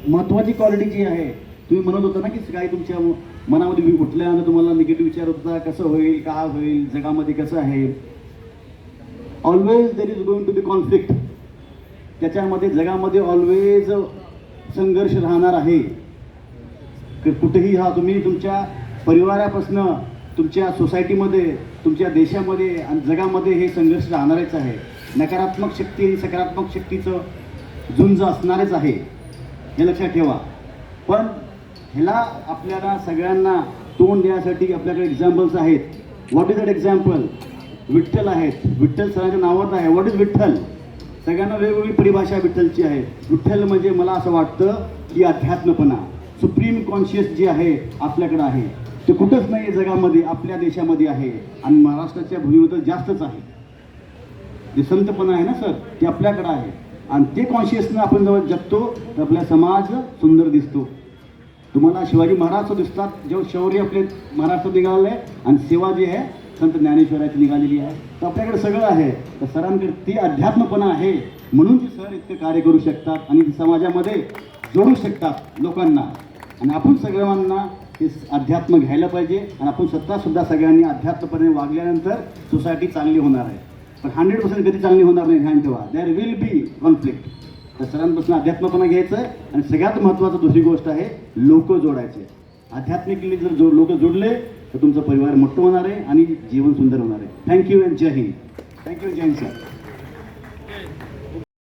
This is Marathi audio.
महत्त्वाची क्वालिटी जी आहे, तुम्ही म्हणत होता ना की काही तुमच्या मनामध्ये उठल्यानंतर तुम्हाला निगेटिव्ह विचार होता, कसं होईल, काय होईल, जगामध्ये कसं आहे. Always there is going to be conflict. त्याच्यामध्ये जगामध्ये ऑलवेज संघर्ष राहणार आहे. कुठेही हा तुम्ही तुमच्या परिवारापासून तुमच्या सोसायटीमध्ये, तुमच्या देशामध्ये आणि जगामध्ये हे संघर्ष राहणारच आहे. नकारात्मक शक्ती आणि सकारात्मक शक्तीचं झुंज असणारच आहे, हे लक्षात ठेवा. पण ह्याला आपल्याला सगळ्यांना तोंड देण्यासाठी आपल्याकडे एक्झाम्पल्स आहेत. What is that example? Vitthal आहेत. विठ्ठल सरांच्या नावात आहे. What is Vitthal? सगळ्यांना वेगवेगळी परिभाषा विठ्ठलची आहे. विठ्ठल म्हणजे मला असं वाटतं की अध्यात्मपणा, सुप्रीम कॉन्शियस जे आहे आपल्याकडं आहे, ते कुठंच नाही जगामध्ये, आपल्या देशामध्ये आहे आणि महाराष्ट्राच्या भूमीवर जास्तच आहे. जे संतपणा आहे ना सर, ते आपल्याकडं आहे आणि ते कॉन्शियसनं आपण जेव्हा जगतो तर आपला समाज सुंदर दिसतो. तुम्हाला शिवाजी महाराज दिसतात, जेव्हा शौर्य आपले महाराष्ट्रात निघालेलं आहे आणि सेवा जी आहे संत ज्ञानेश्वराची निघालेली आहे. तर आपल्याकडे सगळं आहे. तर सरांकडे ती अध्यात्मपणा आहे, म्हणून ते सर इतकं कार्य करू शकतात आणि समाजामध्ये जोडू शकतात लोकांना. आणि आपण सगळ्यांना हे अध्यात्म घ्यायला पाहिजे आणि आपण स्वतःसुद्धा सगळ्यांनी अध्यात्मपणे वागल्यानंतर सोसायटी चांगली होणार आहे. पण 100% कधी चांगली होणार नाही, ध्यान ठेवा. There will be conflict. तर सरांपासून अध्यात्मपणा घ्यायचं आणि सगळ्यात महत्त्वाचं दुसरी गोष्ट आहे लोक जोडायचे. आध्यात्मिकली जर लोक जोडले तर तुमचा परिवार मोठं होणार आहे आणि जीवन सुंदर होणार आहे. थँक्यू अँड जय हिंद. थँक्यू, जय हिंद सर.